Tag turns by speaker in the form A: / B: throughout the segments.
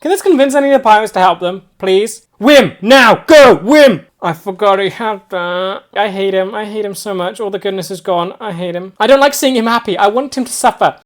A: Can this convince any of the pirates to help them, please? Wim, now, go, Wim! I forgot he had that. I hate him. I hate him so much. All the goodness is gone. I hate him. I don't like seeing him happy. I want him to suffer.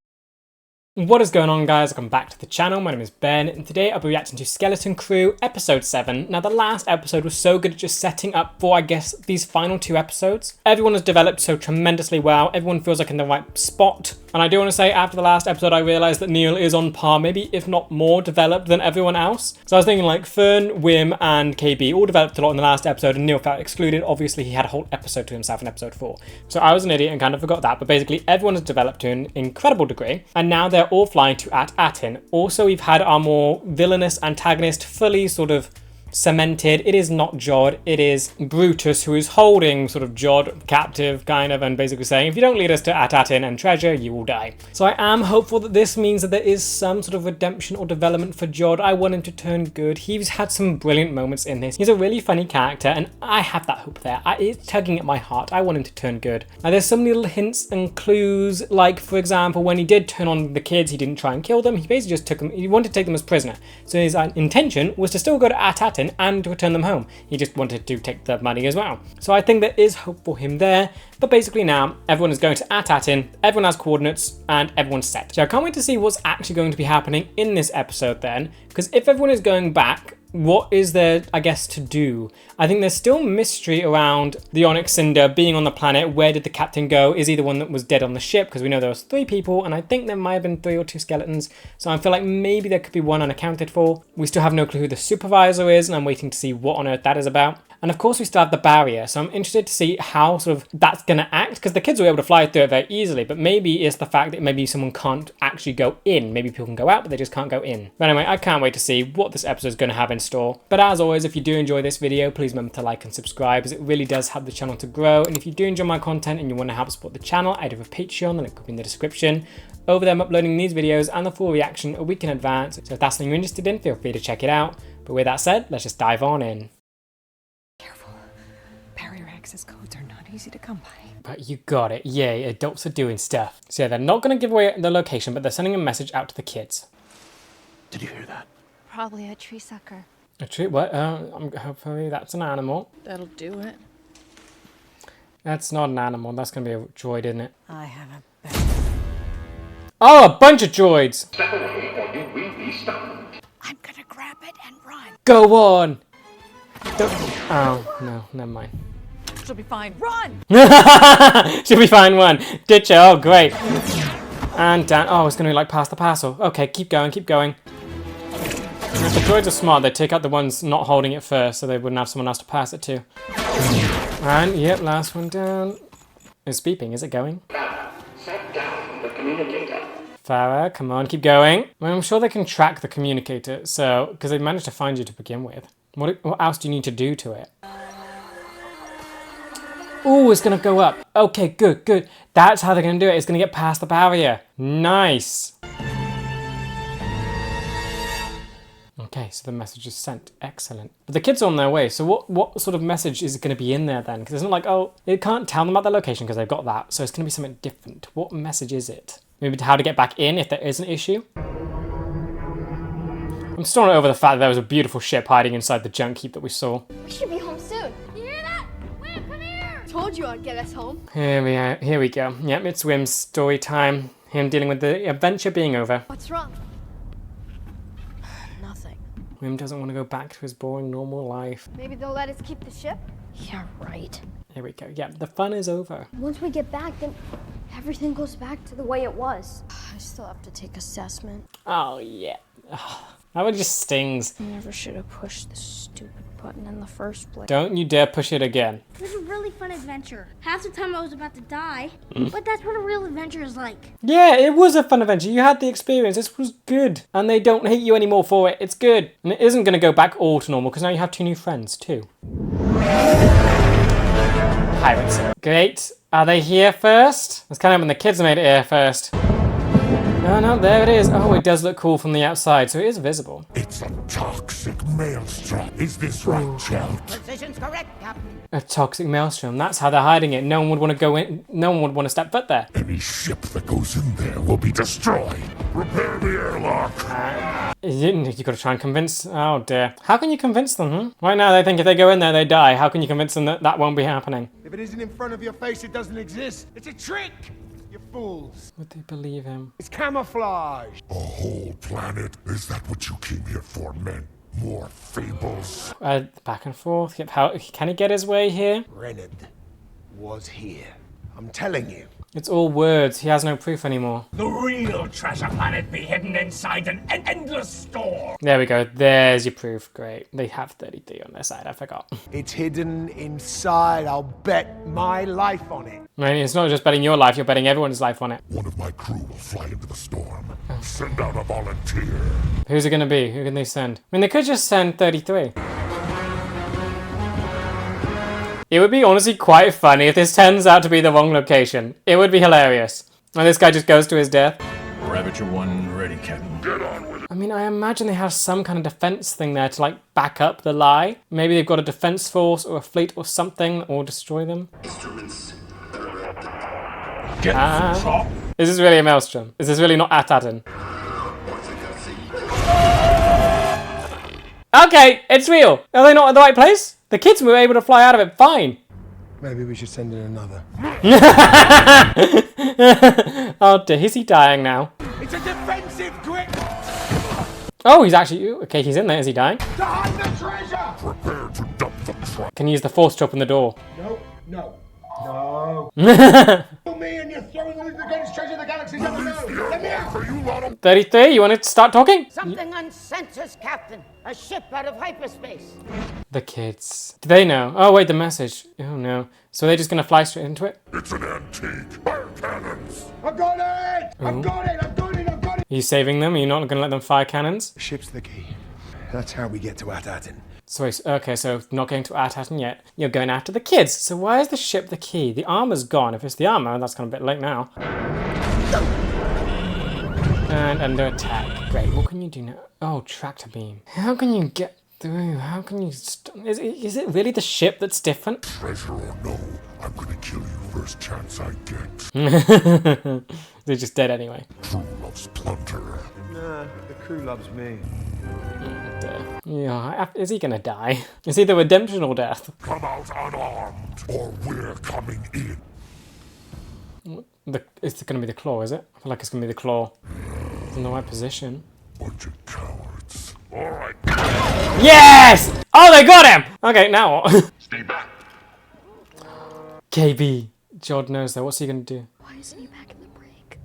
A: What is going on, guys? Welcome back to the channel. My name is Ben, and today I'll be reacting to Skeleton Crew episode 7. Now, the last episode was so good at just setting up for, I guess, these final 2 episodes. Everyone has developed so tremendously well. Everyone feels like in the right spot. And I do want to say, after the last episode, I realized that Neil is on par, maybe if not more developed than everyone else. So I was thinking like Fern, Wim, and KB all developed a lot in the last episode, and Neil felt excluded. Obviously, he had a whole episode to himself in episode 4. So I was an idiot and kind of forgot that. But basically, everyone has developed to an incredible degree, and now they're all flying to At-Atin. Also, we've had our more villainous antagonist fully sort of cemented. It is not Jod, it is Brutus, who is holding sort of Jod captive, kind of, and basically saying, if you don't lead us to At-Atin and treasure, you will die. So I am hopeful that this means that there is some sort of redemption or development for Jod. I want him to turn good. He's had some brilliant moments in this. He's a really funny character, and I have that hope there. It's tugging at my heart. I want him to turn good. Now, there's some little hints and clues, like, for example, when he did turn on the kids, he didn't try and kill them. He basically just took them, he wanted to take them as prisoner. So his intention was to still go to At-Atin and to return them home. He just wanted to take the money as well. So I think there is hope for him there. But basically now, everyone is going to At-Atin, everyone has coordinates, and everyone's set. So I can't wait to see what's actually going to be happening in this episode then, because if everyone is going back, what is there, I guess, to do? I think there's still mystery around the Onyx Cinder being on the planet. Where did the captain go? Is he the one that was dead on the ship? Because we know there was 3 people, and I think there might have been 3 or 2 skeletons. So I feel like maybe there could be one unaccounted for. We still have no clue who the supervisor is, and I'm waiting to see what on earth that is about. And of course we still have the barrier, so I'm interested to see how sort of that's going to act, because the kids were able to fly through it very easily, but maybe it's the fact that maybe someone can't actually go in. Maybe people can go out, but they just can't go in. But anyway, I can't wait to see what this episode is going to have in store. But as always, if you do enjoy this video, please remember to like and subscribe, as it really does help the channel to grow. And if you do enjoy my content and you want to help support the channel, I do have a Patreon, the link will be in the description. Over there, I'm uploading these videos and the full reaction a week in advance, so if that's something you're interested in, feel free to check it out. But with that said, let's just dive on in.
B: Access codes are not easy to come by.
A: But you got it. Yay, adults are doing stuff. So yeah, they're not going to give away the location, but they're sending a message out to the kids.
C: Did you hear that?
B: Probably a tree sucker.
A: A tree? What? Hopefully that's an animal.
B: That'll do it.
A: That's not an animal. That's going to be a droid, isn't it?
B: I have a better.
A: Oh, a bunch of droids!
B: I'm gonna grab it and run.
A: Go on! Don't... Oh, no, never mind.
B: She'll be fine. Run!
A: She'll be fine, one. Ditch her. Oh, great. And down. Oh, it's going to be like past the parcel. Okay, keep going, keep going. And if the droids are smart, they take out the ones not holding it first, so they wouldn't have someone else to pass it to. And, yep, last one down. It's beeping. Is it going?
D: Set down the communicator.
A: Farah, come on, keep going. Well, I'm sure they can track the communicator, so, because they managed to find you to begin with. What else do you need to do to it? Oh, it's going to go up. Okay, good, good. That's how they're going to do it. It's going to get past the barrier. Nice. Okay, so the message is sent. Excellent. But the kids are on their way. So what sort of message is going to be in there then? Because it's not like, oh, it can't tell them about their location because they've got that. So it's going to be something different. What message is it? Maybe how to get back in if there is an issue? I'm still not over the fact that there was a beautiful ship hiding inside the junk heap that we saw.
E: We should be home soon. You hear that? Wim, come here! Told you I'd get us home.
A: Here we go. Yep, it's Wim's story time. Him dealing with the adventure being over.
E: What's wrong? Nothing.
A: Wim doesn't want to go back to his boring normal life.
E: Maybe they'll let us keep the ship?
B: Yeah, right.
A: Here we go. Yeah, the fun is over.
E: Once we get back, then everything goes back to the way it was. I still have to take assessment.
A: Oh, yeah. That one just stings.
E: I never should have pushed the stupid button in the first place.
A: Don't you dare push it again.
F: It was a really fun adventure. Half the time I was about to die, but that's what a real adventure is like.
A: Yeah, it was a fun adventure. You had the experience. This was good. And they don't hate you anymore for it. It's good. And it isn't going to go back all to normal because now you have 2 new friends too. Pirates. Great. Are they here first? That's kind of when the kids made it here first. No, no, there it is. Oh, it does look cool from the outside, so it is visible.
G: It's a toxic maelstrom. Is this right, Chelt?
B: Position's correct, Captain.
A: A toxic maelstrom. That's how they're hiding it. No one would want to go in. No one would want to step foot there.
G: Any ship that goes in there will be destroyed. Repair the airlock.
A: You got to try and convince. Oh dear. How can you convince them? Right now, they think if they go in there, they die. How can you convince them that that won't be happening?
H: If it isn't in front of your face, it doesn't exist. It's a trick! You fools.
A: Would they believe him?
H: It's camouflage.
G: A whole planet? Is that what you came here for, men? More fables?
A: Back and forth. Yep. How can he get his way here?
H: Renard was here. I'm telling you.
A: It's all words. He has no proof anymore.
G: The real treasure planet be hidden inside an endless store.
A: There we go. There's your proof. Great. They have 33 on their side. I forgot.
H: It's hidden inside. I'll bet my life on it.
A: Right, it's not just betting your life. You're betting everyone's life on it.
G: One of my crew will fly into the storm. Send out a volunteer.
A: Who's it going to be? Who can they send? I mean, they could just send 33. It would be honestly quite funny if this turns out to be the wrong location. It would be hilarious. And this guy just goes to his death.
C: Ravager 1 ready, Captain.
G: Get on with it.
A: I mean, I imagine they have some kind of defense thing there to, like, back up the lie. Maybe they've got a defense force or a fleet or something, or destroy them.
G: Instruments.
C: Get the top.
A: Is this really a maelstrom? Is this really not Atatin? Okay, it's real. Are they not at the right place? The kids were able to fly out of it fine.
H: Maybe we should send in another.
A: Oh dear, is he dying now?
H: It's a defensive grip
A: Oh, he's actually... Okay, he's in there. Is he dying?
H: to hide the treasure!
G: Prepare to dump the trap.
A: Can you use the force to open the door?
H: No, no, no. Kill me and you're throwing me the greatest treasure the galaxy's ever known. Let me out!
G: Are you lot of
A: 33, you want to start talking?
B: Something unsenses us, Captain. A ship out of hyperspace.
A: The kids. Do they know? Oh, wait, the message. Oh, no. So they're just going to fly straight into it?
G: It's an antique. Fire cannons.
H: I've got it! I've got it! I've got it! I've got it!
A: Are you saving them? Are you not going to let them fire cannons?
H: The ship's the key. That's how we get to Atatin.
A: So, okay, so not going to Atatin yet. You're going after the kids. So why is the ship the key? The armor's gone. If it's the armor, that's kind of a bit late now. And under attack. Great. What can you do now? Oh, tractor beam. How can you get through? How can you... Is it really the ship that's different?
G: Treasure or no, I'm gonna kill you first chance I get.
A: They're just dead anyway.
G: Crew loves plunder.
H: Nah, the crew loves me.
A: Yeah, is he gonna die? Is he the redemption or death?
G: Come out unarmed, or we're coming in.
A: It's gonna be the claw, is it? I feel like it's gonna be the claw. It's in the right position.
G: Bunch of cowards. All right.
A: Yes! Oh, they got him! Okay, now what?
G: Stay back.
A: KB. Jod knows though. What's he gonna do?
E: Why isn't he back in the break?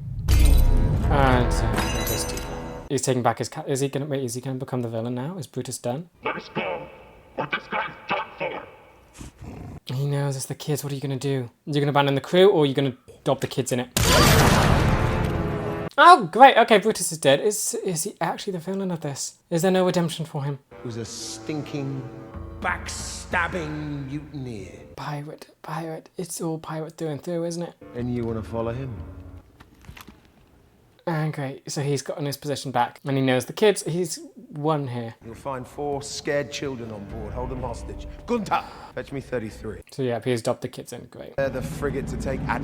A: And he does do that. He's taking back his... Is he gonna become the villain now? Is Brutus done?
G: Let us go. What this guy's done for.
A: He knows it's the kids. What are you gonna do? Are you gonna abandon the crew or are you gonna dob the kids in it? Oh, great. Okay, Brutus is dead. Is he actually the villain of this? Is there no redemption for him?
H: It was a stinking, backstabbing mutineer.
A: Pirate. It's all pirate through and through, isn't it?
H: And you want to follow him?
A: And great. So he's gotten his position back. And he knows the kids. He's won here.
H: You'll find 4 scared children on board. Hold them hostage. Gunter, fetch me 33.
A: So yeah, he's dobbed the kids in. Great.
H: They're the frigate to take at.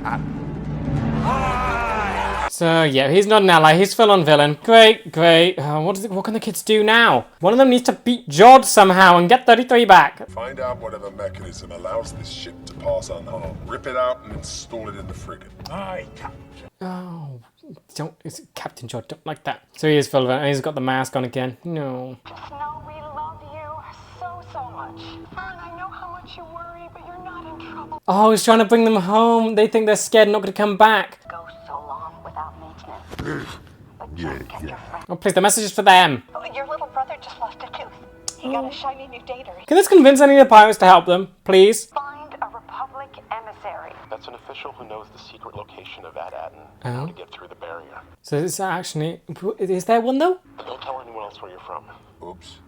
A: So yeah, he's not an ally. He's full-on villain. Great. What can the kids do now? One of them needs to beat Jod somehow and get 33 back.
G: Find out whatever mechanism allows this ship to pass unharmed. Rip it out and install it in the frigate. Aye, Captain.
A: Oh, it's Captain Jod. Don't like that. So he is full of it, and he's got the mask on again. No.
I: Just know we love you so much. Fern, I know how much you worry, but you're not in trouble.
A: Oh, he's trying to bring them home. They think they're scared and not going to come back.
I: Go so long without maintenance. But just get your friend.
A: Oh, please, the message is for them.
I: Oh, your little brother just lost a tooth. He got a shiny new data.
A: Can this convince any of the pirates to help them, please?
I: Find a Republic emissary.
J: That's an official who knows the secret location of Atatin and how to get through the barrier.
A: So it's actually... Is there one, though?
J: Don't tell anyone else where you're from. Oops.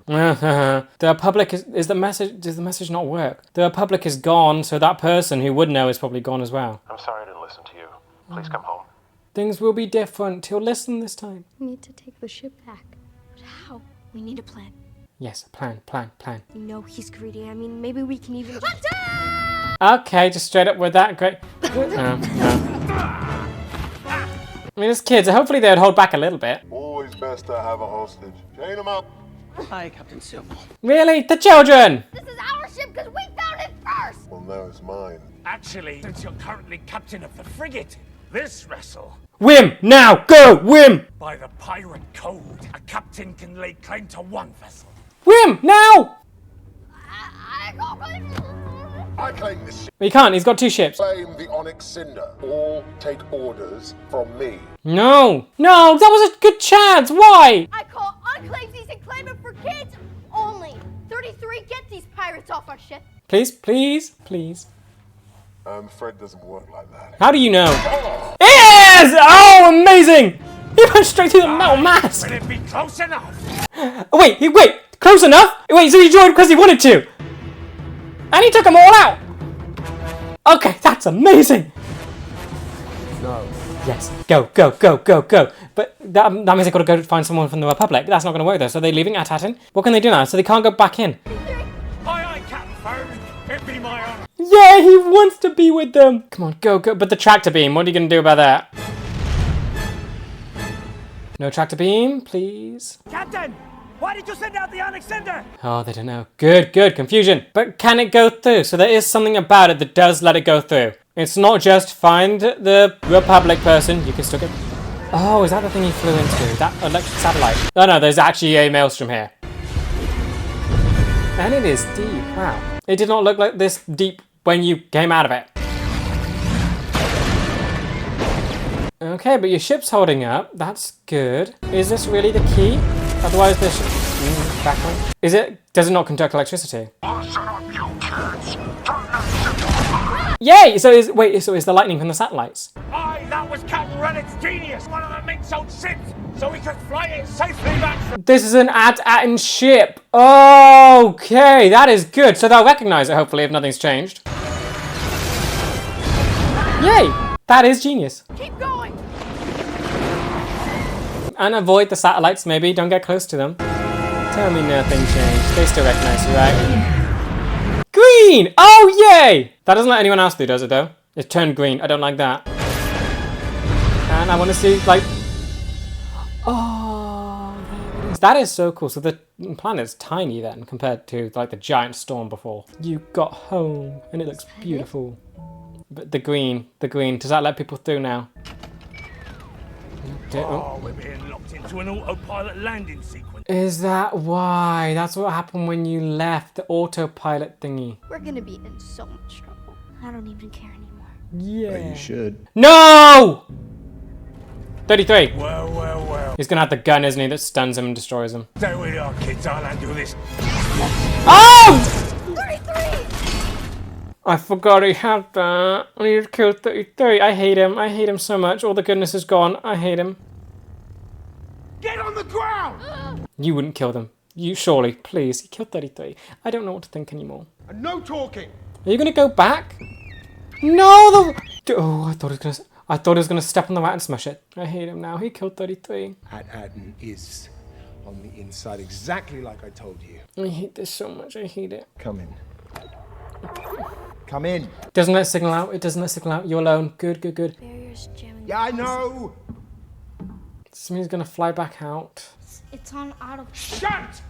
A: The Republic is the message... Does the message not work? The Republic is gone, so that person who would know is probably gone as well.
J: I'm sorry I didn't listen to you. Please come home.
A: Things will be different. He'll listen this time.
E: We need to take the ship back.
F: But how? We need a plan.
A: Yes, plan.
F: You know he's greedy. I mean, maybe we can even...
A: Okay, just straight up with that. Great. No. I mean, as kids, hopefully they would hold back a little bit.
G: Always best to have a hostage. Chain them up.
K: Hi, Captain Silver.
A: Really? The children!
E: This is our ship because we found it first!
G: Well, now it's mine.
H: Actually, since you're currently captain of the frigate, this vessel,
A: Wim! Now! Go! Wim!
H: by the pirate code, a captain can lay claim to one vessel.
A: Wim! Now!
G: I claim this ship.
A: But he can't. He's got 2 ships.
G: Claim the Onyx Cinder. All take orders from me.
A: No! No! That was a good chance! Why?
E: I call unclaimed these and claim them for kids only. 33, get these pirates off our ship.
A: Please, please, please.
G: Fred doesn't work like that.
A: How do you know? Yes! Oh, amazing! He went straight through the metal mask!
H: Will it be close enough?
A: Wait! Close enough? Wait, so he joined because he wanted to? And he took them all out! Okay, that's amazing!
G: No.
A: Yes, go. But that means they've got to go find someone from the Republic. That's not going to work though. So they're leaving Atatin. What can they do now? So they can't go back in.
H: Aye, Captain Fern. It be my honor.
A: Yeah, he wants to be with them. Come on, go. But the tractor beam, what are you going to do about that? No tractor beam, please.
H: Captain, why did you send out the Onyx Cinder?
A: Oh, they don't know. Good. Confusion. But can it go through? So there is something about it that does let it go through. It's not just find the Republic person. You can still get... Oh, is that the thing he flew into? That electric satellite? Oh no, there's actually a maelstrom here. And it is deep. Wow. It did not look like this deep when you came out of it. Okay, but your ship's holding up. That's good. Is this really the key? Otherwise this... Backward. Is it... Does it not conduct electricity? Yay! So is... Wait, so is the lightning from the satellites?
H: Aye, that was Captain Rennett's genius. One of the Minx old ships, so we could fly it safely back from...
A: This is an At-Atin ship. Okay, that is good. So they'll recognize it, hopefully, if nothing's changed. Yay! That is genius.
E: Keep going.
A: And avoid the satellites, maybe. Don't get close to them. Tell me nothing changed. They still recognize you, right? Green! Oh, yay! That doesn't let anyone else do, does it, though? It turned green. I don't like that. And I want to see, like... Oh, there it is. That is so cool. So the planet's tiny, then, compared to, like, the giant storm before. You got home, and it looks beautiful. But the green, does that let people through now?
H: Oh, we're being locked into an autopilot landing sequence.
A: Is that why? That's what happened when you left, the autopilot thingy.
E: We're gonna be in so much trouble.
F: I don't even care anymore.
A: Yeah.
C: You should.
A: No! 33.
H: Well.
A: He's gonna have the gun, isn't he, that stuns him and destroys him.
H: There we are, kids. I'll undo this.
A: Oh!
E: 33!
A: I forgot he had that. I need to kill 33. I hate him. I hate him so much. All the goodness is gone. I hate him.
H: Get on the ground!
A: You wouldn't kill them. You surely. Please. He killed 33. I don't know what to think anymore.
H: And no talking.
A: Are you gonna go back? No! Oh, I thought he was gonna step on the rat and smash it. I hate him now. He killed 33.
H: At-Atin is on the inside, exactly like I told you.
A: I hate this so much. I hate it.
H: Come in. Come in.
A: Doesn't let signal out. It doesn't let signal out. You're alone. Good.
F: Barrier's jamming.
H: Yeah, I know.
A: This means he's gonna fly back out.
F: It's on auto.
H: Shut!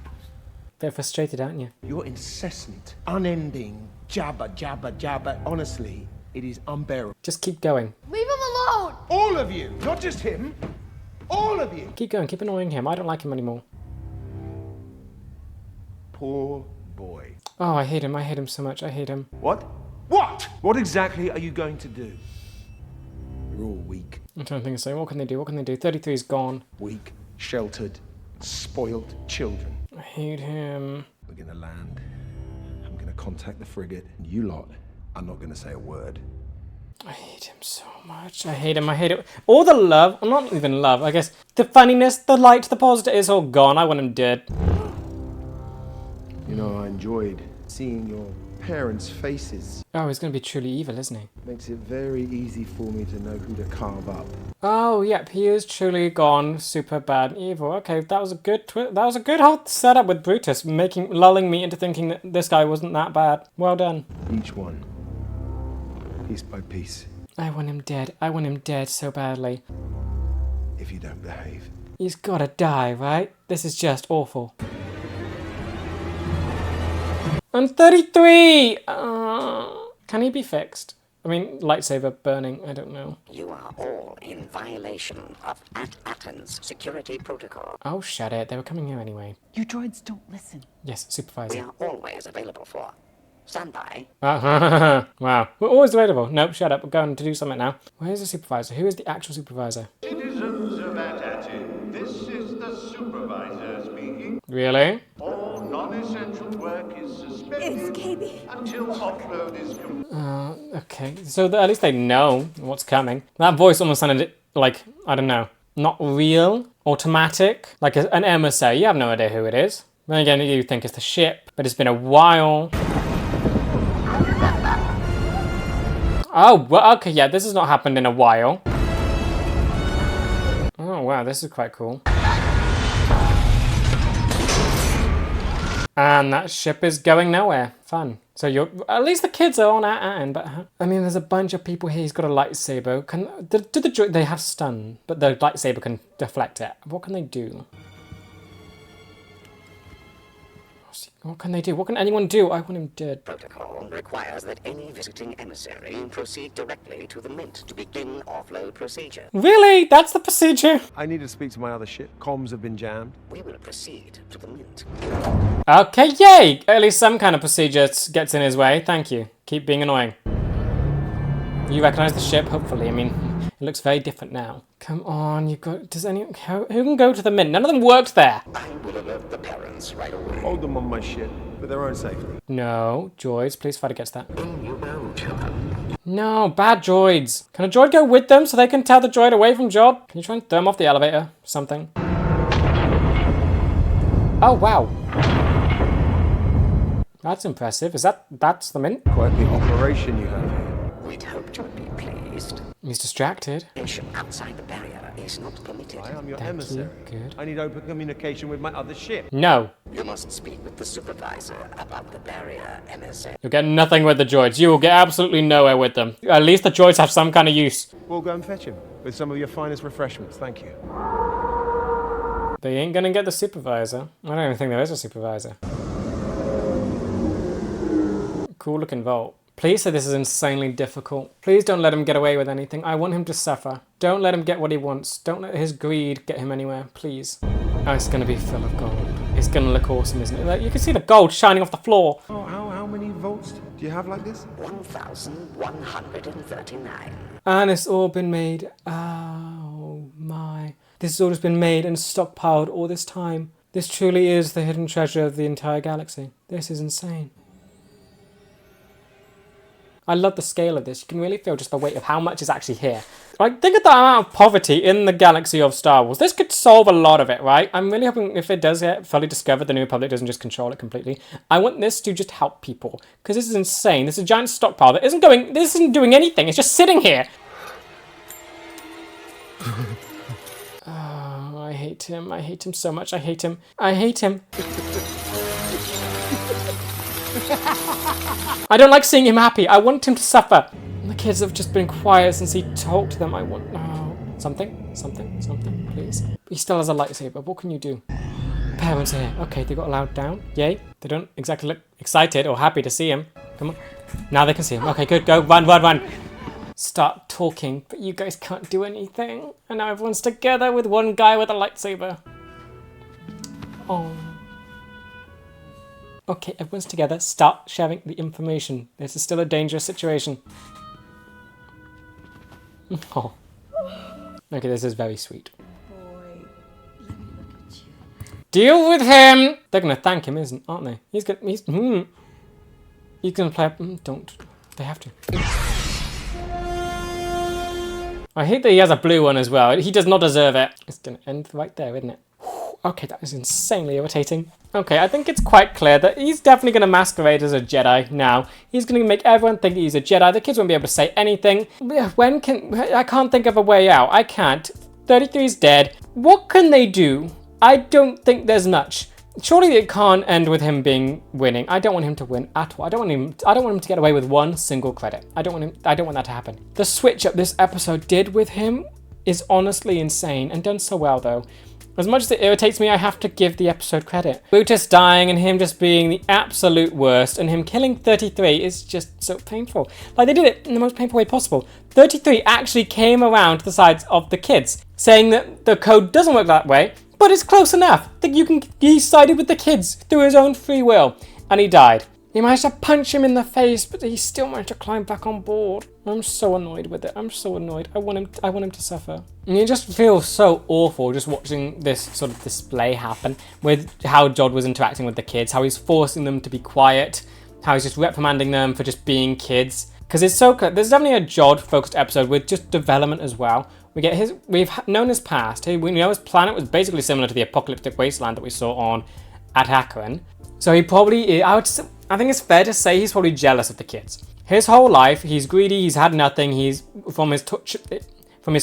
A: Bit frustrated, aren't you?
H: Your incessant, unending jabber. Honestly, it is unbearable.
A: Just keep going.
E: Leave him alone!
H: All of you, not just him. All of you.
A: Keep going. Keep annoying him. I don't like him anymore.
H: Poor boy.
A: Oh, I hate him. I hate him so much. I hate him.
H: What? What? What exactly are you going to do? You're all weak.
A: I'm trying to think of something. What can they do? 33's gone.
H: Weak, sheltered, spoiled children.
A: I hate him.
H: We're gonna land. I'm gonna contact the frigate. And you lot are not gonna say a word.
A: I hate him so much. I hate him. All the love. I'm not even love. I guess the funniness, the light, the positive is all gone. I want him dead.
H: You know, I enjoyed seeing your parents' faces.
A: Oh, he's gonna be truly evil, isn't he?
H: Makes it very easy for me to know who to carve up.
A: Oh, yep, he is truly gone super bad and evil. Okay, that was a good that was a good whole setup with Brutus, lulling me into thinking that this guy wasn't that bad. Well done.
H: Each one, piece by piece.
A: I want him dead. I want him dead so badly.
H: If you don't behave.
A: He's gotta die, right? This is just awful. I'm 33! Can he be fixed? I mean, lightsaber burning, I don't know.
K: You are all in violation of Aten's security protocol.
A: Oh, shut it. They were coming here anyway.
L: You droids don't listen.
A: Yes, supervisor.
K: We are always available for standby.
A: Wow. We're always available. Nope, shut up. We're going to do something now. Where's the supervisor? Who is the actual supervisor?
M: Citizens of Aten, this is the supervisor speaking.
A: Really?
M: All non-essential work is suspended until offload is complete.
A: Okay. So at least they know what's coming. That voice almost sounded like, I don't know, not real, automatic, like an emissary. You have no idea who it is. Then again, you think it's the ship, but it's been a while. Oh, well, okay, yeah, this has not happened in a while. Oh, wow, this is quite cool. And that ship is going nowhere. Fun. So at least the kids are on Aten, but I mean, there's a bunch of people here. He's got a lightsaber. They have stun, but the lightsaber can deflect it. What can they do? What can they do? What can anyone do? I want him dead.
K: Protocol requires that any visiting emissary proceed directly to the Mint to begin offload procedure.
A: Really? That's the procedure?
H: I need to speak to my other ship. Comms have been jammed.
K: We will proceed to the Mint.
A: Okay, yay! At least some kind of procedure gets in his way. Thank you. Keep being annoying. You recognize the ship, hopefully. I mean, it looks very different now. Come on, who can go to the Mint? None of them worked there.
K: I will alert the parents right away.
H: Hold them on my ship for their own safety.
A: No, droids, please fight against that.
K: You know, children.
A: No, bad droids. Can a droid go with them so they can tell the droid away from Jod? Can you try and throw him off the elevator? Something. Oh, wow. That's impressive. That's the Mint?
H: Quite the operation you have here.
K: We'd hoped you'd be pleased.
A: He's distracted.
K: Communication outside the barrier is not permitted.
H: I'm your
A: Thank
H: emissary.
A: you. Good.
H: I need open communication with my other ship.
A: No.
K: You must speak with the supervisor about the barrier, emissary.
A: You'll get nothing with the droids. You will get absolutely nowhere with them. At least the droids have some kind of use.
H: We'll go and fetch him with some of your finest refreshments. Thank you.
A: They ain't gonna get the supervisor. I don't even think there is a supervisor. Cool looking vault. Please say this is insanely difficult. Please don't let him get away with anything. I want him to suffer. Don't let him get what he wants. Don't let his greed get him anywhere, please. Oh, it's gonna be full of gold. It's gonna look awesome, isn't it? Like, you can see the gold shining off the floor.
H: Oh, how many volts do you have like this?
K: 1,139.
A: And it's all been made. Oh my. This has all just been made and stockpiled all this time. This truly is the hidden treasure of the entire galaxy. This is insane. I love the scale of this. You can really feel just the weight of how much is actually here. Like, think of the amount of poverty in the galaxy of Star Wars. This could solve a lot of it, right? I'm really hoping if it does get fully discovered, the New Republic doesn't just control it completely. I want this to just help people. Because this is insane. This is a giant stockpile that isn't doing anything. It's just sitting here. Oh, I hate him. I hate him so much. I hate him. I hate him. I don't like seeing him happy. I want him to suffer. And the kids have just been quiet since he talked to them. I want... Oh, something, please. But he still has a lightsaber. What can you do? Parents are here. Okay, they got allowed down. Yay. They don't exactly look excited or happy to see him. Come on. Now they can see him. Okay, good. Go. Run. Start talking, but you guys can't do anything. And now everyone's together with one guy with a lightsaber. Oh. Okay, everyone's together. Start sharing the information. This is still a dangerous situation. Oh. Okay, this is very sweet.
L: Boy, let me look at you.
A: Deal with him! They're gonna thank him, aren't they? He's gonna play... don't. They have to. I hate that he has a blue one as well. He does not deserve it. It's gonna end right there, isn't it? Okay, that is insanely irritating. Okay, I think it's quite clear that he's definitely going to masquerade as a Jedi now. He's going to make everyone think he's a Jedi. The kids won't be able to say anything. I can't think of a way out. I can't. 33's dead. What can they do? I don't think there's much. Surely it can't end with him winning. I don't want him to win at all. I don't want him to get away with one single credit. I don't want that to happen. The switch up this episode did with him is honestly insane and done so well though. As much as it irritates me, I have to give the episode credit. Brutus dying and him just being the absolute worst and him killing 33 is just so painful. Like, they did it in the most painful way possible. 33 actually came around to the sides of the kids, saying that the code doesn't work that way, but it's close enough. That he sided with the kids through his own free will, and he died. He managed to punch him in the face, but he still managed to climb back on board. I'm so annoyed with it. I'm so annoyed. I want him to suffer. And it just feels so awful just watching this sort of display happen with how Jod was interacting with the kids, how he's forcing them to be quiet, how he's just reprimanding them for just being kids. Because it's so clear. There's definitely a Jod-focused episode with just development as well. We've known his past. We know his planet was basically similar to the apocalyptic wasteland that we saw on Atacaran. So he probably, I think it's fair to say he's probably jealous of the kids. His whole life, he's greedy, he's had nothing, from his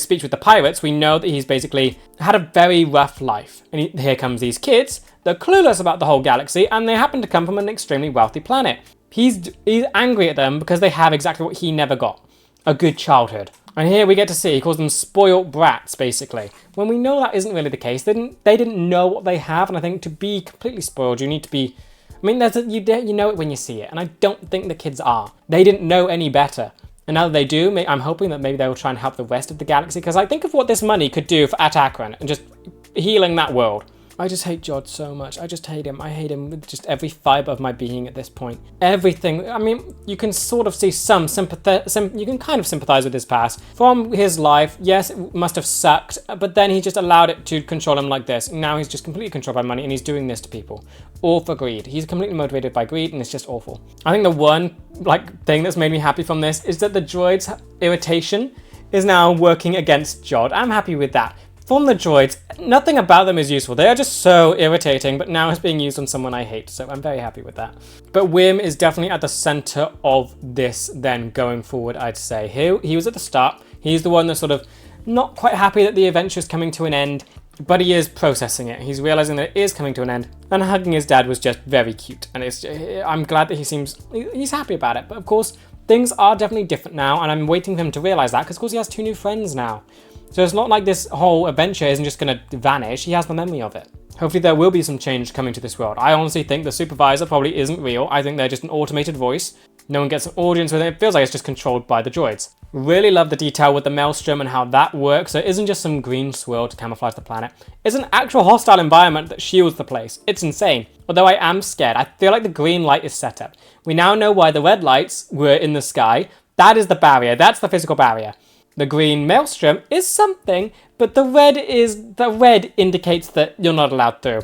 A: speech with the pirates, we know that he's basically had a very rough life. And here comes these kids, they're clueless about the whole galaxy, and they happen to come from an extremely wealthy planet. He's angry at them because they have exactly what he never got, a good childhood. And here we get to see, he calls them spoiled brats, basically. When we know that isn't really the case, they didn't know what they have, and I think to be completely spoiled, you need to be... I mean, you know it when you see it, and I don't think the kids are. They didn't know any better. And now that they do, I'm hoping that maybe they will try and help the rest of the galaxy, because I think of what this money could do for Atacaran, and just healing that world. I just hate Jod so much. I just hate him. I hate him with just every fibre of my being at this point. Everything. I mean, you can sort of see you can kind of sympathise with his past. From his life, yes, it must have sucked, but then he just allowed it to control him like this. Now he's just completely controlled by money, and he's doing this to people. All for greed. He's completely motivated by greed, and it's just awful. I think the one thing that's made me happy from this is that the droid's irritation is now working against Jod. I'm happy with that. From the droids, nothing about them is useful. They are just so irritating, but now it's being used on someone I hate, so I'm very happy with that. But Wim is definitely at the center of this then going forward, I'd say. He was at the start. He's the one that's sort of not quite happy that the adventure is coming to an end, but he is processing it. He's realizing that it is coming to an end, and hugging his dad was just very cute. And I'm glad that he's happy about it. But of course, things are definitely different now, and I'm waiting for him to realize that, because of course he has 2 new friends now. So it's not like this whole adventure isn't just going to vanish. He has the memory of it. Hopefully there will be some change coming to this world. I honestly think the supervisor probably isn't real. I think they're just an automated voice. No one gets an audience with it. It feels like it's just controlled by the droids. Really love the detail with the maelstrom and how that works. So it isn't just some green swirl to camouflage the planet. It's an actual hostile environment that shields the place. It's insane. Although I am scared. I feel like the green light is set up. We now know why the red lights were in the sky. That is the barrier. That's the physical barrier. The green maelstrom is something, but the red indicates that you're not allowed through.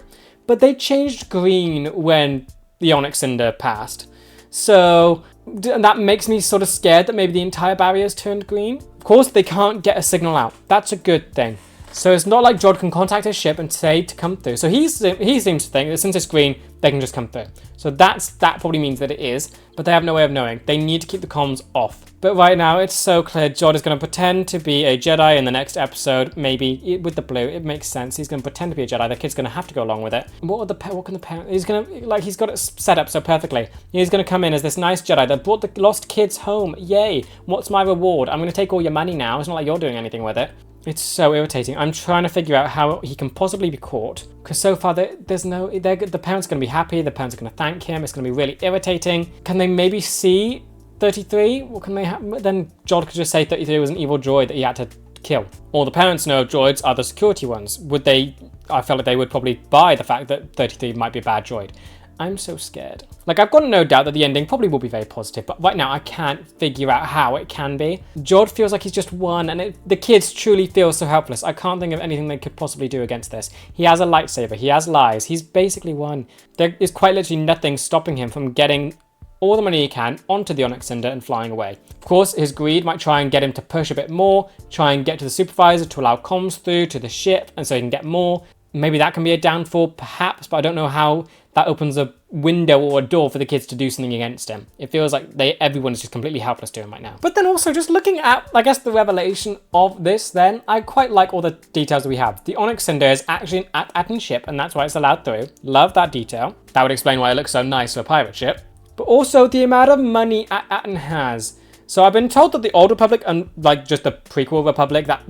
A: But they changed green when the Onyx Cinder passed. So that makes me sort of scared that maybe the entire barrier's turned green. Of course, they can't get a signal out. That's a good thing. So it's not like Jod can contact his ship and say to come through. So he seems to think that since it's green, they can just come through. So that probably means that it is, but they have no way of knowing. They need to keep the comms off. But right now, it's so clear Jod is going to pretend to be a Jedi in the next episode. Maybe with the blue, it makes sense. He's going to pretend to be a Jedi. The kid's going to have to go along with it. What can the parents? He's got it set up so perfectly. He's going to come in as this nice Jedi that brought the lost kids home. Yay! What's my reward? I'm going to take all your money now. It's not like you're doing anything with it. It's so irritating. I'm trying to figure out how he can possibly be caught, because so far the parents are going to be happy. The parents are going to thank him. It's going to be really irritating. Can they maybe see 33? What can they have? Then Jod could just say 33 was an evil droid that he had to kill. Or the parents know droids are the security ones. Would they? I felt like they would probably buy the fact that 33 might be a bad droid. I'm so scared. Like, I've got no doubt that the ending probably will be very positive, but right now I can't figure out how it can be. Jod feels like he's just won, and the kids truly feel so helpless. I can't think of anything they could possibly do against this. He has a lightsaber, he has lies, he's basically won. There is quite literally nothing stopping him from getting all the money he can onto the Onyx Cinder and flying away. Of course, his greed might try and get him to push a bit more, try and get to the supervisor to allow comms through to the ship, and so he can get more. Maybe that can be a downfall, perhaps, but I don't know how that opens a window or a door for the kids to do something against him. It feels like everyone is just completely helpless to him right now. But then also, just looking at, I guess, the revelation of this then, I quite like all the details that we have. The Onyx Cinder is actually an Atten ship, and that's why it's allowed through. Love that detail. That would explain why it looks so nice for a pirate ship. But also the amount of money Atten has. So I've been told that the Old Republic and like just the prequel Republic, that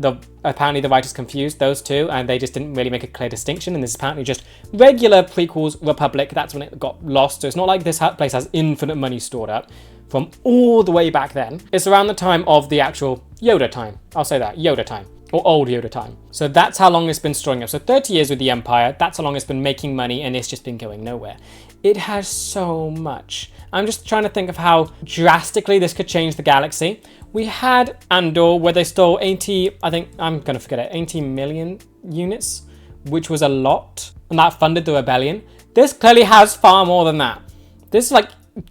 A: apparently the writers confused those two and they just didn't really make a clear distinction, and this is apparently just regular prequels Republic. That's when it got lost. So it's not like this place has infinite money stored up from all the way back then. It's around the time of the actual Yoda time. I'll say that, Yoda time. Or old Yoda time. So that's how long it's been storing up. So 30 years with the Empire, that's how long it's been making money, and it's just been going nowhere. It has so much. I'm just trying to think of how drastically this could change the galaxy. We had Andor, where they stole 80, I think, I'm gonna forget it, 80 million units, which was a lot, and that funded the rebellion. This clearly has far more than that. This is like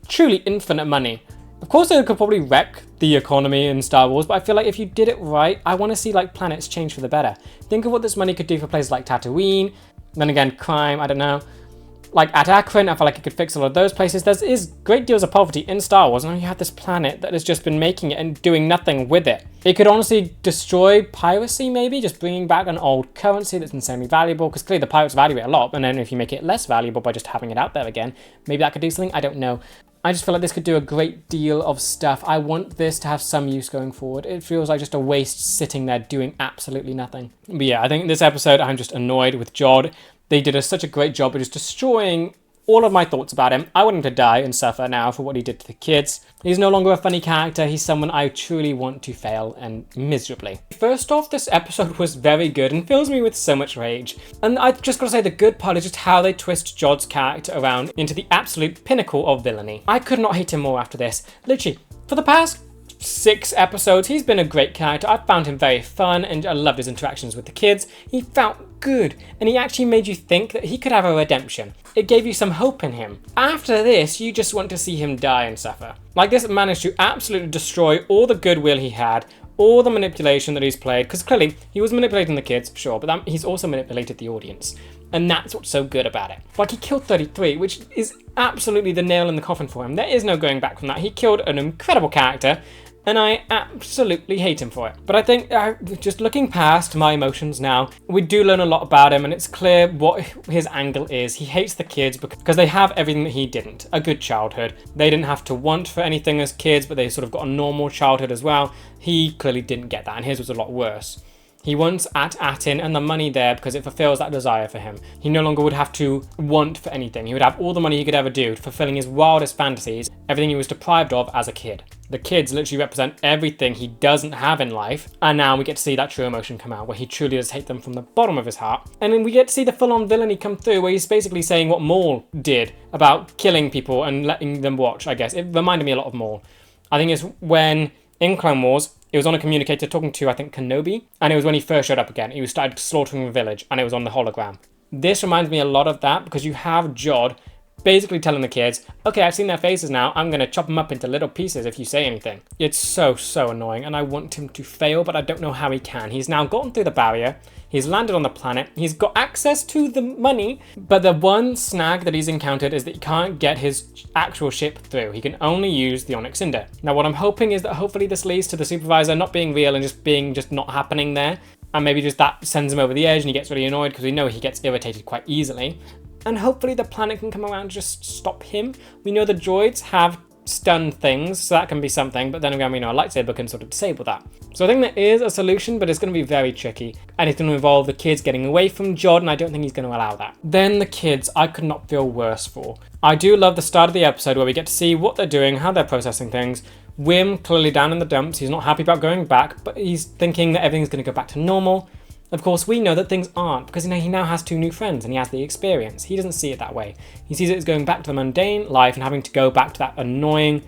A: truly infinite money. Of course, it could probably wreck the economy in Star Wars, but I feel like if you did it right, I want to see like planets change for the better. Think of what this money could do for places like Tatooine, then again, crime, I don't know. Like at Akron, I feel like it could fix a lot of those places. There is great deals of poverty in Star Wars, and you have this planet that has just been making it and doing nothing with it. It could honestly destroy piracy, maybe, just bringing back an old currency that's insanely valuable, because clearly the pirates value it a lot, and then if you make it less valuable by just having it out there again, maybe that could do something, I don't know. I just feel like this could do a great deal of stuff. I want this to have some use going forward. It feels like just a waste sitting there doing absolutely nothing. But yeah, I think this episode, I'm just annoyed with Jod. They did such a great job of just destroying all of my thoughts about him. I want him to die and suffer now for what he did to the kids. He's no longer a funny character. He's someone I truly want to fail, and miserably. First off, this episode was very good and fills me with so much rage. And I just gotta say, the good part is just how they twist Jod's character around into the absolute pinnacle of villainy. I could not hate him more after this. Literally, for the past 6 episodes, he's been a great character. I found him very fun, and I loved his interactions with the kids. He felt good, and he actually made you think that he could have a redemption. It gave you some hope in him. After this, you just want to see him die and suffer. Like, this managed to absolutely destroy all the goodwill he had, all the manipulation that he's played, because clearly he was manipulating the kids, sure, but he's also manipulated the audience. And that's what's so good about it. Like, he killed 33, which is absolutely the nail in the coffin for him. There is no going back from that. He killed an incredible character, and I absolutely hate him for it. But I think, just looking past my emotions now, we do learn a lot about him, and it's clear what his angle is. He hates the kids because they have everything that he didn't. A good childhood. They didn't have to want for anything as kids, but they sort of got a normal childhood as well. He clearly didn't get that, and his was a lot worse. He wants Atten and the money there because it fulfills that desire for him. He no longer would have to want for anything. He would have all the money he could ever do, fulfilling his wildest fantasies, everything he was deprived of as a kid. The kids literally represent everything he doesn't have in life, and now we get to see that true emotion come out, where he truly does hate them from the bottom of his heart. And then we get to see the full-on villainy come through, where he's basically saying what Maul did about killing people and letting them watch, I guess. It reminded me a lot of Maul. I think it's when, in Clone Wars, it was on a communicator talking to, I think, Kenobi, and it was when he first showed up again. He started slaughtering the village, and it was on the hologram. This reminds me a lot of that, because you have Jod basically telling the kids, okay, I've seen their faces now, I'm going to chop them up into little pieces if you say anything. It's so annoying, and I want him to fail, but I don't know how he can. He's now gotten through the barrier, he's landed on the planet, he's got access to the money, but the one snag that he's encountered is that he can't get his actual ship through. He can only use the Onyx Cinder. Now, what I'm hoping is that hopefully this leads to the supervisor not being real and just not happening there, and maybe just that sends him over the edge and he gets really annoyed, because we know he gets irritated quite easily. And hopefully the planet can come around and just stop him. We know the droids have stun things, so that can be something, but then again, we know a lightsaber can sort of disable that. So I think there is a solution, but it's going to be very tricky, and it's going to involve the kids getting away from Jod, and I don't think he's going to allow that. Then the kids, I could not feel worse for. I do love the start of the episode where we get to see what they're doing, how they're processing things. Wim, clearly down in the dumps, he's not happy about going back, but he's thinking that everything's going to go back to normal. Of course, we know that things aren't, because he now has 2 new friends and he has the experience. He doesn't see it that way. He sees it as going back to the mundane life and having to go back to that annoying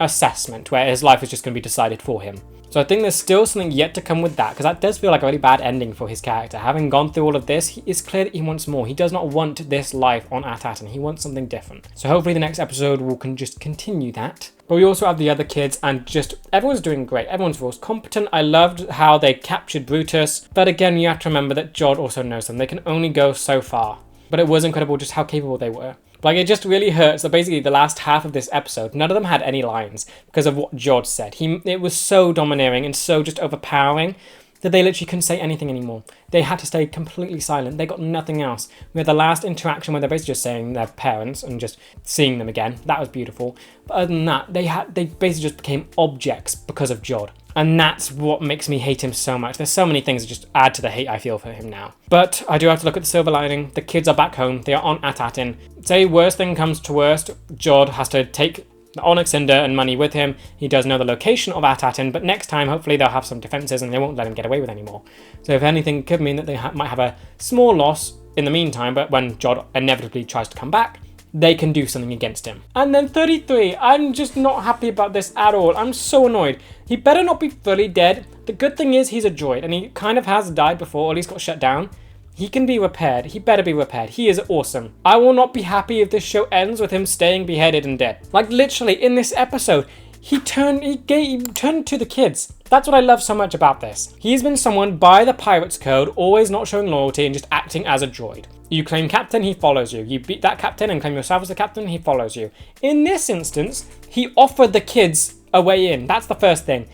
A: assessment where his life is just going to be decided for him. So I think there's still something yet to come with that, because that does feel like a really bad ending for his character. Having gone through all of this, it's clear that he wants more. He does not want this life on At-Aten. He wants something different. So hopefully the next episode will just continue that. But we also have the other kids, and just everyone's doing great. Everyone's feels competent. I loved how they captured Brutus. But again, you have to remember that Jod also knows them. They can only go so far. But it was incredible just how capable they were. Like, it just really hurts that basically the last half of this episode, none of them had any lines because of what Jod said. It was so domineering and so just overpowering that they literally couldn't say anything anymore. They had to stay completely silent. They got nothing else. We had the last interaction where they're basically just saying their parents and just seeing them again. That was beautiful. But other than that, they basically just became objects because of Jod. And that's what makes me hate him so much. There's so many things that just add to the hate I feel for him now. But I do have to look at the silver lining. The kids are back home. They are on At-Aten. Say worst thing comes to worst, Jod has to take the Onyx Cinder and money with him. He does know the location of At-Aten, but next time hopefully they'll have some defenses and they won't let him get away with anymore. So if anything, it could mean that they might have a small loss in the meantime, but when Jod inevitably tries to come back, they can do something against him. And then 33, I'm just not happy about this at all. I'm so annoyed. He better not be fully dead. The good thing is he's a droid, and he kind of has died before, or at least got shut down. He can be repaired. He better be repaired. He is awesome. I will not be happy if this show ends with him staying beheaded and dead. Like, literally, in this episode, he turned to the kids. That's what I love so much about this. He's been someone by the Pirates Code, always not showing loyalty and just acting as a droid. You claim captain, he follows you. You beat that captain and claim yourself as the captain, he follows you. In this instance, he offered the kids a way in. That's the first thing.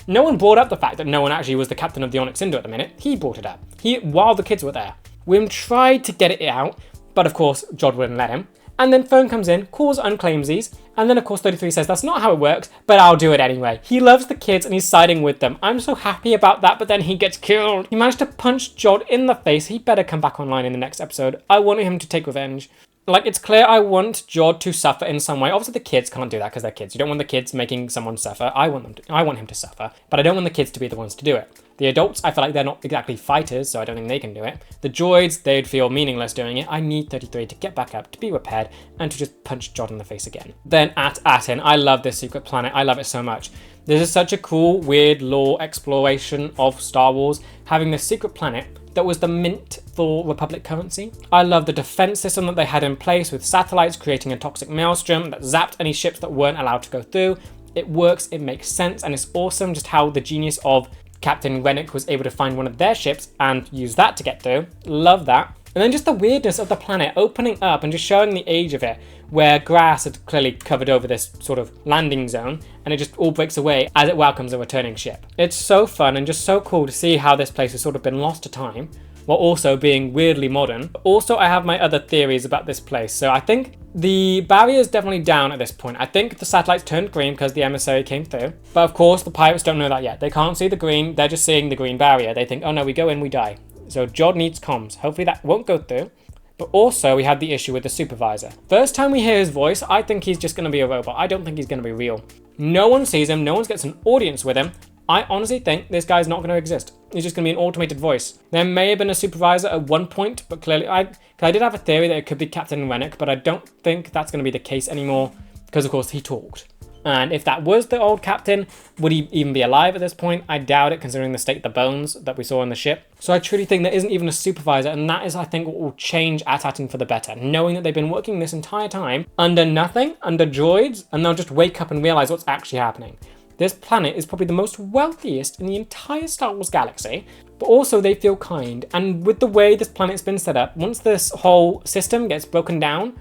A: No one brought up the fact that no one actually was the captain of the Onyx Cinder at the minute. He brought it up. While the kids were there. Wim tried to get it out, but of course, Jod wouldn't let him. And then Fern comes in, calls unclaimsies, and then of course 33 says that's not how it works, but I'll do it anyway. He loves the kids and he's siding with them. I'm so happy about that, but then he gets killed. He managed to punch Jod in the face. He better come back online in the next episode. I want him to take revenge. Like, it's clear I want Jod to suffer in some way. Obviously the kids can't do that because they're kids. You don't want the kids making someone suffer. I want him to suffer, but I don't want the kids to be the ones to do it. The adults, I feel like they're not exactly fighters, so I don't think they can do it. The droids, they'd feel meaningless doing it. I need 33 to get back up, to be repaired, and to just punch Jod in the face again. Then At-Aten, I love this secret planet. I love it so much. This is such a cool, weird lore exploration of Star Wars, having this secret planet that was the mint for Republic currency. I love the defense system that they had in place with satellites creating a toxic maelstrom that zapped any ships that weren't allowed to go through. It works, it makes sense, and it's awesome just how the genius of Captain Rennick was able to find one of their ships and use that to get through. Love that. And then just the weirdness of the planet opening up and just showing the age of it, where grass had clearly covered over this sort of landing zone, and it just all breaks away as it welcomes a returning ship. It's so fun and just so cool to see how this place has sort of been lost to time, while also being weirdly modern. Also, I have my other theories about this place. So I think the barrier is definitely down at this point. I think the satellites turned green because the emissary came through. But of course, the pirates don't know that yet. They can't see the green. They're just seeing the green barrier. They think, oh no, we go in, we die. So Jod needs comms. Hopefully that won't go through. But also, we had the issue with the supervisor. First time we hear his voice, I think he's just going to be a robot. I don't think he's going to be real. No one sees him. No one gets an audience with him. I honestly think this guy's not going to exist. He's just going to be an automated voice. There may have been a supervisor at one point, but clearly I did have a theory that it could be Captain Rennick, but I don't think that's going to be the case anymore because, of course, he talked. And if that was the old captain, would he even be alive at this point? I doubt it, considering the state of the bones that we saw in the ship. So I truly think there isn't even a supervisor, and that is, I think, what will change At-Aten for the better. Knowing that they've been working this entire time under nothing, under droids, and they'll just wake up and realize what's actually happening. This planet is probably the most wealthiest in the entire Star Wars galaxy, but also they feel kind. And with the way this planet's been set up, once this whole system gets broken down,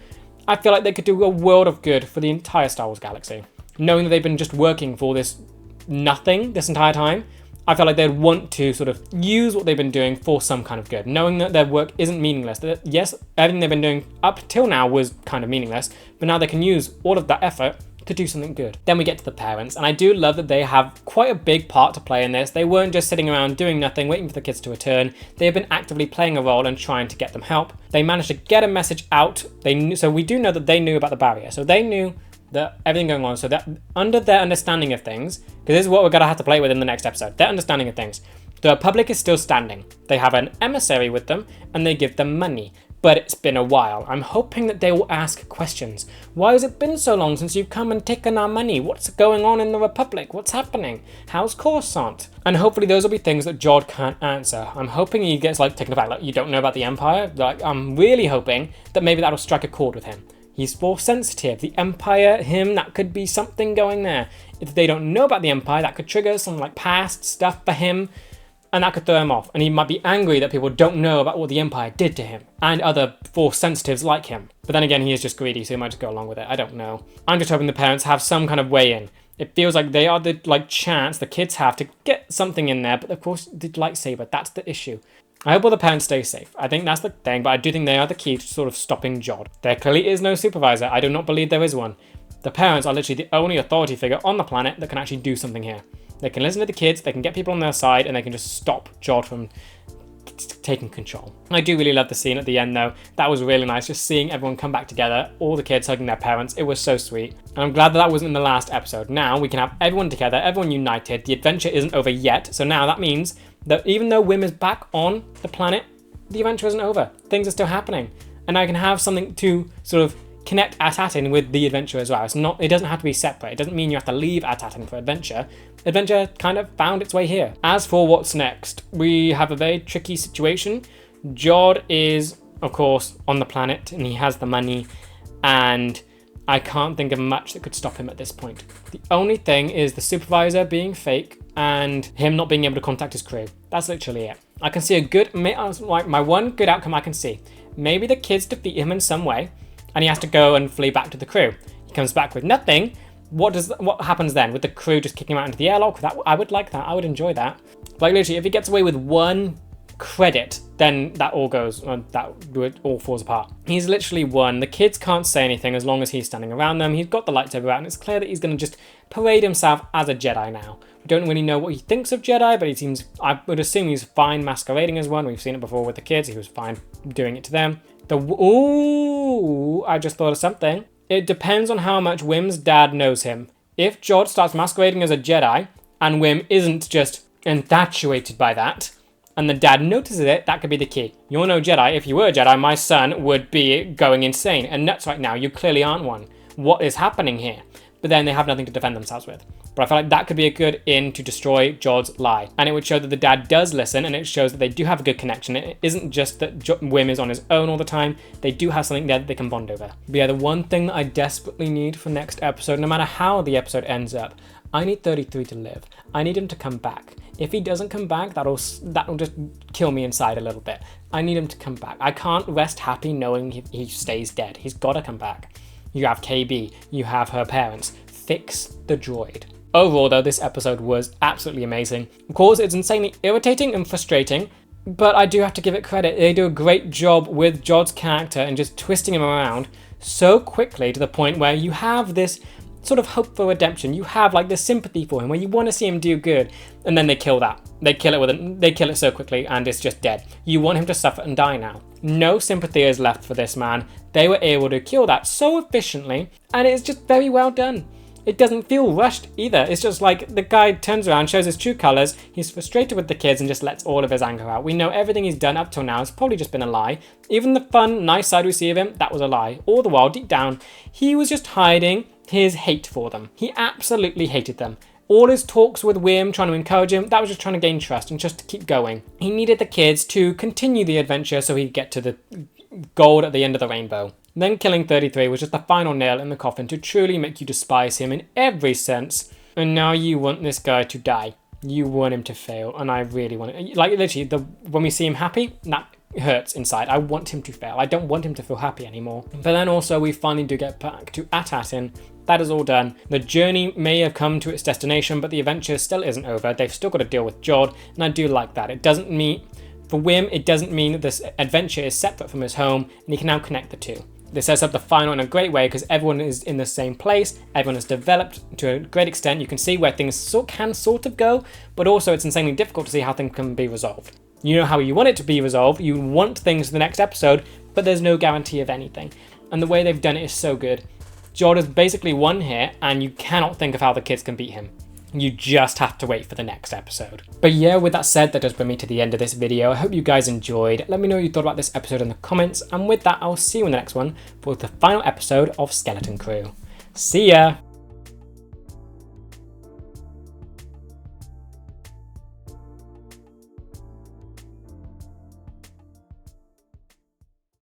A: I feel like they could do a world of good for the entire Star Wars galaxy. Knowing that they've been just working for this nothing this entire time, I feel like they'd want to sort of use what they've been doing for some kind of good. Knowing that their work isn't meaningless. That yes, everything they've been doing up till now was kind of meaningless, but now they can use all of that effort to do something good. Then we get to the parents, and I do love that they have quite a big part to play in this. They weren't just sitting around doing nothing, waiting for the kids to return. They have been actively playing a role and trying to get them help. They managed to get a message out. So we do know that they knew about the barrier. So they knew that everything going on, so that under their understanding of things, because this is what we're going to have to play with in the next episode, their understanding of things, the Republic is still standing. They have an emissary with them, and they give them money. but it's been a while. I'm hoping that they will ask questions. Why has it been so long since you've come and taken our money? What's going on in the Republic? What's happening? How's Coruscant? And hopefully those will be things that Jod can't answer. I'm hoping he gets like taken aback, like you don't know about the Empire? Like I'm really hoping that maybe that'll strike a chord with him. He's force sensitive. The Empire, him, that could be something going there. If they don't know about the Empire, that could trigger some like past stuff for him. And that could throw him off, and he might be angry that people don't know about what the Empire did to him, and other Force sensitives like him. But then again, he is just greedy, so he might just go along with it. I don't know. I'm just hoping the parents have some kind of way in. It feels like they are the chance the kids have to get something in there, but of course the lightsaber, that's the issue. I hope all the parents stay safe. I think that's the thing, but I do think they are the key to sort of stopping Jod. There clearly is no supervisor. I do not believe there is one. The parents are literally the only authority figure on the planet that can actually do something here. They can listen to the kids, they can get people on their side, and they can just stop Jod from taking control. I do really love the scene at the end though. That was really nice, just seeing everyone come back together, all the kids hugging their parents. It was so sweet. And I'm glad that that wasn't in the last episode. Now we can have everyone together, everyone united. The adventure isn't over yet, so now that means that even though Wim is back on the planet, the adventure isn't over. Things are still happening. And I can have something to sort of connect Atatin with the adventure as well. It doesn't have to be separate. It doesn't mean you have to leave Atatin for adventure. Adventure kind of found its way here. As for what's next, we have a very tricky situation. Jod is, of course, on the planet and he has the money, and I can't think of much that could stop him at this point. The only thing is the supervisor being fake and him not being able to contact his crew. That's literally it. I can see a good, like my one good outcome I can see. Maybe the kids defeat him in some way, and he has to go and flee back to the crew. He comes back with nothing. What happens then? With the crew just kicking him out into the airlock? I would like that. I would enjoy that. Like literally, if he gets away with one credit, then that all goes, that all falls apart. He's literally won. The kids can't say anything as long as he's standing around them. He's got the lightsaber out, and it's clear that he's going to just parade himself as a Jedi now. We don't really know what he thinks of Jedi, but he seems, I would assume he's fine masquerading as one. We've seen it before with the kids. He was fine doing it to them. Ooh, I just thought of something. It depends on how much Wim's dad knows him. If Jod starts masquerading as a Jedi, and Wim isn't just infatuated by that, and the dad notices it, that could be the key. You're no Jedi. If you were a Jedi, my son would be going insane and nuts right now. You clearly aren't one. What is happening here? But then they have nothing to defend themselves with. But I feel like that could be a good in to destroy Jod's lie. And it would show that the dad does listen, and it shows that they do have a good connection. It isn't just that Wim is on his own all the time. They do have something there that they can bond over. But yeah, the one thing that I desperately need for next episode, no matter how the episode ends up, I need 33 to live. I need him to come back. If he doesn't come back, that'll just kill me inside a little bit. I need him to come back. I can't rest happy knowing he stays dead. He's got to come back. You have KB. You have her parents. Fix the droid. Overall, though, this episode was absolutely amazing. Of course, it's insanely irritating and frustrating, but I do have to give it credit. They do a great job with Jod's character and just twisting him around so quickly to the point where you have this sort of hope for redemption. You have like this sympathy for him where you want to see him do good, and then they kill that. They kill it so quickly and it's just dead. You want him to suffer and die now. No sympathy is left for this man. They were able to kill that so efficiently, and it's just very well done. It doesn't feel rushed either. It's just like the guy turns around, shows his true colours, he's frustrated with the kids and just lets all of his anger out. We know everything he's done up till now has probably just been a lie. Even the fun, nice side we see of him, that was a lie. All the while, deep down, he was just hiding his hate for them. He absolutely hated them. All his talks with Wim, trying to encourage him, that was just trying to gain trust and just to keep going. He needed the kids to continue the adventure so he'd get to the gold at the end of the rainbow. Then killing 33 was just the final nail in the coffin to truly make you despise him in every sense. And now you want this guy to die. You want him to fail, and I really want it. Like literally, when we see him happy, that hurts inside. I want him to fail. I don't want him to feel happy anymore. But then also we finally do get back to Atatin. That is all done. The journey may have come to its destination, but the adventure still isn't over. They've still got to deal with Jod, and I do like that. It doesn't mean, for Wim, it doesn't mean that this adventure is separate from his home, and he can now connect the two. This sets up the final in a great way because everyone is in the same place. Everyone has developed to a great extent. You can see where things can sort of go, but also it's insanely difficult to see how things can be resolved. You know how you want it to be resolved. You want things for the next episode, but there's no guarantee of anything. And the way they've done it is so good. Jod has basically won here, and you cannot think of how the kids can beat him. You just have to wait for the next episode. But yeah, with that said, that does bring me to the end of this video. I hope you guys enjoyed. Let me know what you thought about this episode in the comments. And with that, I'll see you in the next one for the final episode of Skeleton Crew. See ya!